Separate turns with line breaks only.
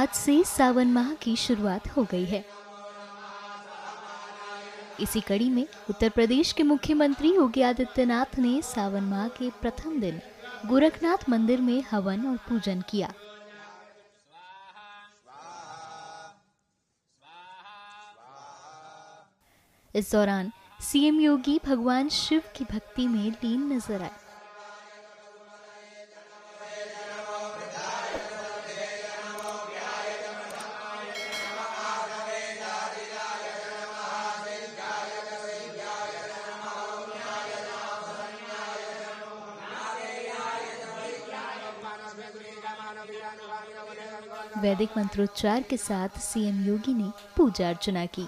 आज से सावन माह की शुरुआत हो गई है। इसी कड़ी में उत्तर प्रदेश के मुख्यमंत्री योगी आदित्यनाथ ने सावन माह के प्रथम दिन गोरखनाथ मंदिर में हवन और पूजन किया। इस दौरान सीएम योगी भगवान शिव की भक्ति में लीन नजर आए। वैदिक मंत्रोच्चार के साथ सीएम योगी ने पूजा अर्चना की।